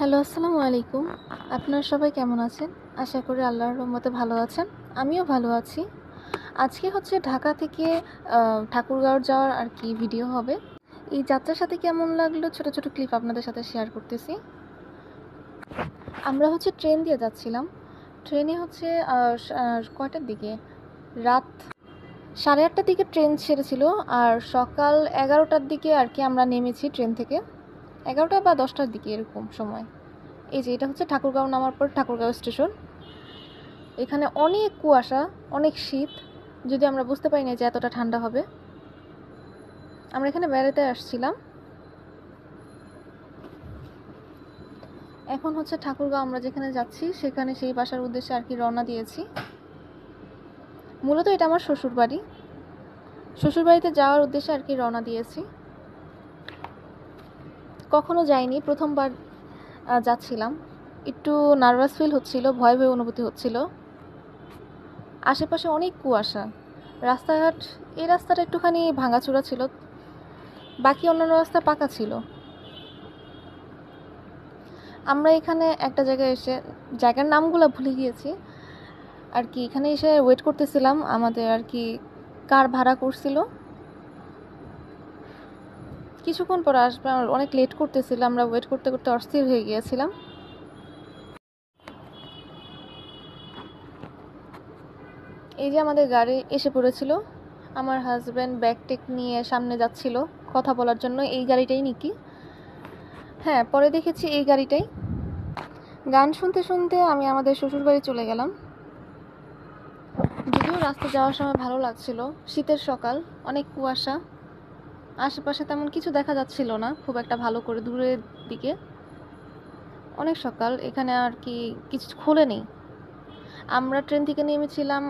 Hello, আসসালামু আলাইকুম। আপনারা সবাই কেমন আছেন? আশা করি আল্লাহর রহমতে ভালো আছেন। আমিও ভালো আছি। আজকে হচ্ছে ঢাকা থেকে ঠাকুরগাঁও যাওয়ার ভিডিও হবে। এই যাত্রার সাথে কেমন লাগলো ছোট, ছোট ক্লিপ আপনাদের সাথে শেয়ার করতেছি। আমরা হচ্ছে ট্রেন দিয়ে যাচ্ছিলাম। ট্রেনে হচ্ছে কয়টার দিকে? রাত 8:30টার দিকে ট্রেন ছেড়েছিল আর সকাল 11টার দিকে আমরা নেমেছি ট্রেন থেকে। 11টা বা 10টার দিকে এরকম সময়। এই যে এটা হচ্ছে ঠাকুরগাঁও নামার পর ঠাকুরগাঁও স্টেশন। এখানে অনেক কুয়াশা, অনেক শীত, যদি আমরা বুঝতে পারি না যে এতটা ঠান্ডা হবে। আমরা এখানে বেড়াতে আসছিলাম। এখন হচ্ছে ঠাকুরগাঁও আমরা যেখানে যাচ্ছি সেখানে সেই বাসার উদ্দেশ্যে রওনা দিয়েছি। মূলত এটা আমার শ্বশুরবাড়ি। শ্বশুরবাড়িতে যাওয়ার উদ্দেশ্যে রওনা দিয়েছি। কখনো যাইনি, প্রথমবার যাচ্ছিলাম। একটু নার্ভাস ফিল হচ্ছিল, ভয় ভয় অনুভূতি হচ্ছিল। আশেপাশে অনেক কুয়াশা। রাস্তাঘাট, এই রাস্তাটা একটুখানি ভাঙাচোরা ছিল, বাকি অন্যান্য রাস্তা পাকা ছিল। আমরা এখানে একটা জায়গায় এসে, জায়গার নামগুলো ভুলে গিয়েছি, এখানে এসে ওয়েট করতেছিলাম। আমাদের কার ভাড়া করছিল, কিছুক্ষণ পর আসবে। অনেক লেট করতেছিল, আমরা ওয়েট করতে করতে অস্থির হয়ে গিয়েছিলাম। এই যে আমাদের গাড়ি এসে পড়েছিল। আমার হাজব্যান্ড ব্যাগ টেক নিয়ে সামনে যাচ্ছিল কথা বলার জন্য। এই গাড়িটাই নাকি, হ্যাঁ, পরে দেখেছি এই গাড়িটাই। গান শুনতে শুনতে আমি আমাদের শ্বশুরবাড়ি চলে গেলাম। যদিও রাস্তা যাওয়ার সময় ভালো লাগছিল, শীতের সকাল, অনেক কুয়াশা, আশেপাশে তেমন কিছু দেখা যাচ্ছিল না খুব একটা ভালো করে, দূরের দিকে অনেক সকাল। এখানে কিছু খোলেনি। আমরা ট্রেন থেকে নেমেছিলাম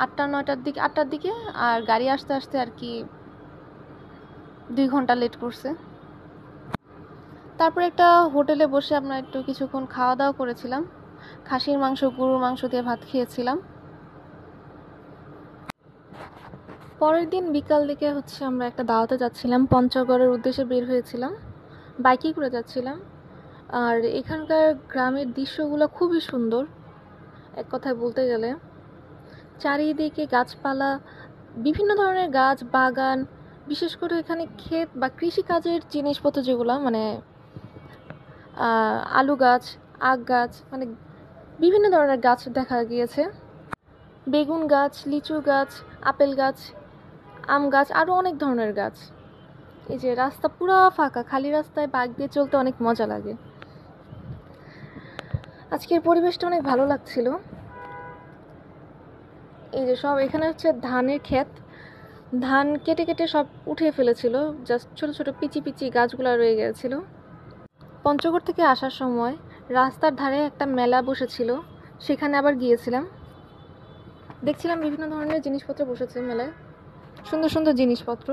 8টা 9টার দিকে, 8টার দিকে, আর গাড়ি আসতে আসতে 2 ঘন্টা লেট করছে। তারপর একটা হোটেলে বসে আমরা একটু কিছুক্ষণ খাওয়া দাওয়া করেছিলাম। খাসির মাংস, গরুর মাংস দিয়ে ভাত খেয়েছিলাম। পরের দিন বিকাল দিকে হচ্ছে আমরা একটা দাওয়াতে যাচ্ছিলাম, পঞ্চগড়ের উদ্দেশ্যে বের হয়েছিলাম, বাইকে করে যাচ্ছিলাম। আর এখানকার গ্রামের দৃশ্যগুলো খুবই সুন্দর। এক কথায় বলতে গেলে চারিদিকে গাছপালা, বিভিন্ন ধরনের গাছ, বাগান, বিশেষ করে এখানে ক্ষেত বা কৃষিকাজের জিনিসপত্র যেগুলো, মানে আলু গাছ, আখ গাছ, মানে বিভিন্ন ধরনের গাছ দেখা গিয়েছে। বেগুন গাছ, লিচু গাছ, আপেল গাছ, আম গাছ, আরও অনেক ধরনের গাছ। এই যে রাস্তা পুরো ফাঁকা, খালি রাস্তায় বাইক দিয়ে চলতে অনেক মজা লাগে। আজকের পরিবেশটা অনেক ভালো লাগছিল। এই যে সব এখানে হচ্ছে ধানের ক্ষেত, ধান কেটে কেটে সব উঠিয়ে ফেলেছিল, জাস্ট ছোট ছোট পিচি পিচি গাছগুলো রয়ে গিয়েছিল। পঞ্চগড় থেকে আসার সময় রাস্তার ধারে একটা মেলা বসেছিল, সেখানে আবার গিয়েছিলাম। দেখছিলাম বিভিন্ন ধরনের জিনিসপত্র বসেছে মেলায়, সুন্দর সুন্দর জিনিসপত্র।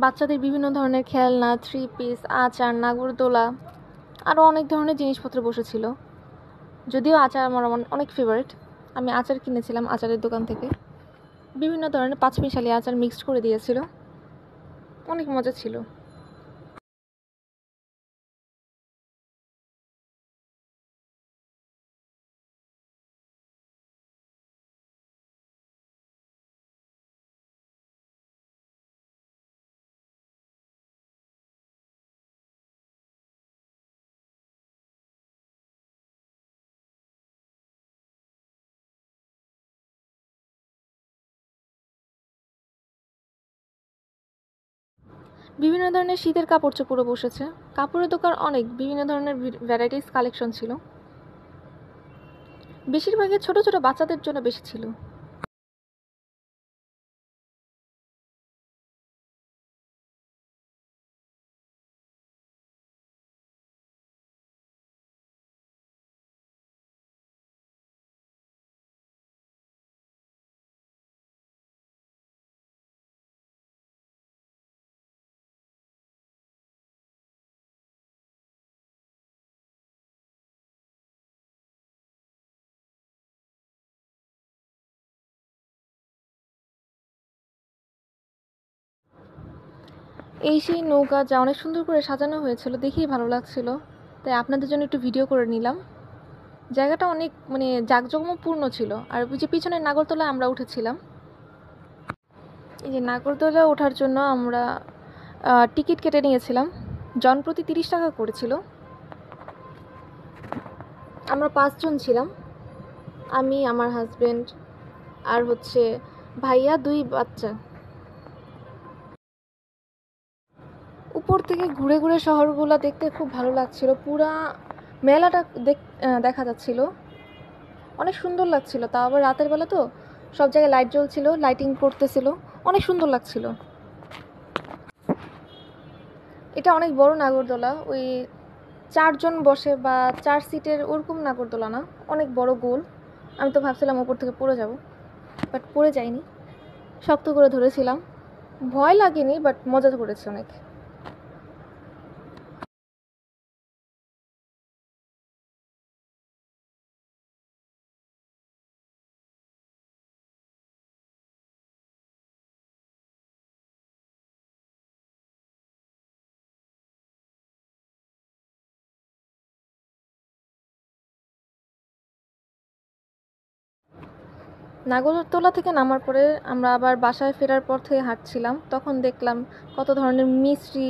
বাচ্চাদের বিভিন্ন ধরনের খেলনা, 3 পিস, আচার, নাগরদোলা, আরও অনেক ধরনের জিনিসপত্র বসেছিল। যদিও আচার আমার অনেক ফেভারিট, আমি আচার কিনেছিলাম আচারের দোকান থেকে। বিভিন্ন ধরনের 5 মিশালি আচার মিক্সড করে দিয়েছিল, অনেক মজা ছিল। বিভিন্ন ধরনের শীতের কাপড় চোপড়ও বসেছে। কাপড়ের দোকান অনেক, বিভিন্ন ধরনের ভ্যারাইটিস কালেকশন ছিল। বেশিরভাগই ছোট ছোট বাচ্চাদের জন্য বেশি ছিল। এই সেই নৌকা যা অনেক সুন্দর করে সাজানো হয়েছিল, দেখেই ভালো লাগছিল, তাই আপনাদের জন্য একটু ভিডিও করে নিলাম। জায়গাটা অনেক মানে জাঁকজমকপূর্ণ ছিল। আর ওই যে পিছনের নাগরদোলায় আমরা উঠেছিলাম। এই যে নাগরদোলা ওঠার জন্য আমরা টিকিট কেটে নিয়েছিলাম, জনপ্রতি 30 টাকা করেছিল। আমরা 5 জন ছিলাম, আমি, আমার হাজবেন্ড আর হচ্ছে ভাইয়া, 2 বাচ্চা। উপর থেকে ঘুরে ঘুরে শহরগুলো দেখতে খুব ভালো লাগছিল, পুরা মেলাটা দেখা যাচ্ছিল, অনেক সুন্দর লাগছিল। তাও আবার রাতের বেলা তো, সব জায়গায় লাইট জ্বলছিল, লাইটিং করতেছিল, অনেক সুন্দর লাগছিল। এটা অনেক বড় নাগরদোলা, ওই 4 জন বসে বা 4 সিটের ওরকম নাগরদোলা না, অনেক বড় গোল। আমি তো ভাবছিলাম ওপর থেকে পড়ে যাব, বাট পড়ে যাইনি, শক্ত করে ধরেছিলাম। ভয় লাগেনি, বাট মজা করেছে অনেক। নাগরদোলা থেকে নামার পরে আমরা আবার বাসায় ফেরার পথে হাঁটছিলাম, তখন দেখলাম কত ধরনের মিষ্টি,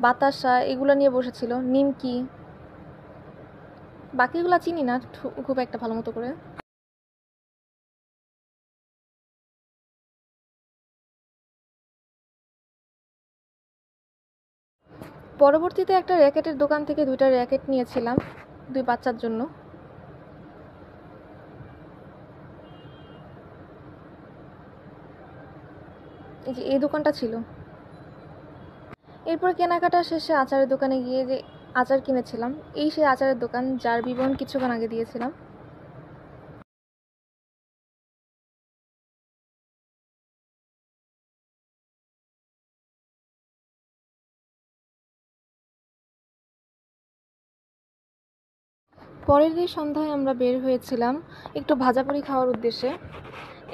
বাতাসা এগুলো নিয়ে বসেছিল, নিমকি, বাকিগুলো চিনি না খুব একটা ভালো মতো করে। পরবর্তীতে একটা র্যাকেটের দোকান থেকে 2টা র্যাকেট নিয়েছিলাম 2 বাচ্চার জন্য। এই যে এই দোকানটা ছিল। এরপর কেনাকাটা শেষে আচারের দোকানে গিয়ে যে আচার কিনেছিলাম, এই সেই আচারের দোকান যার বিবরণ কিছুক্ষণ আগে দিয়েছিলাম। পরের দিন সন্ধ্যায় আমরা বের হয়েছিলাম একটু ভাজাপুরি খাওয়ার উদ্দেশ্যে।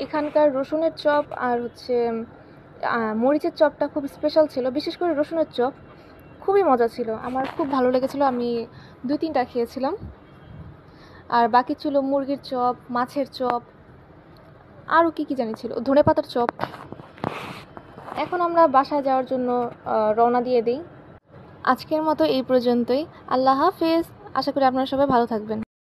এখানকার রসুনের চপ আর হচ্ছে মরিচের চপটা খুব স্পেশাল ছিল, বিশেষ করে রসুনের চপ খুবই মজা ছিল, আমার খুব ভালো লেগেছিল। আমি 2-3টা খেয়েছিলাম। আর বাকি ছিল মুরগির চপ, মাছের চপ, আরও কী কী জানি ছিল, ধনেপাতার চপ। এখন আমরা বাসায় যাওয়ার জন্য রওনা দিয়ে দিই। আজকের মতো এই পর্যন্তই। আল্লাহ হাফেজ। আশা করি আপনারা সবাই ভালো থাকবেন।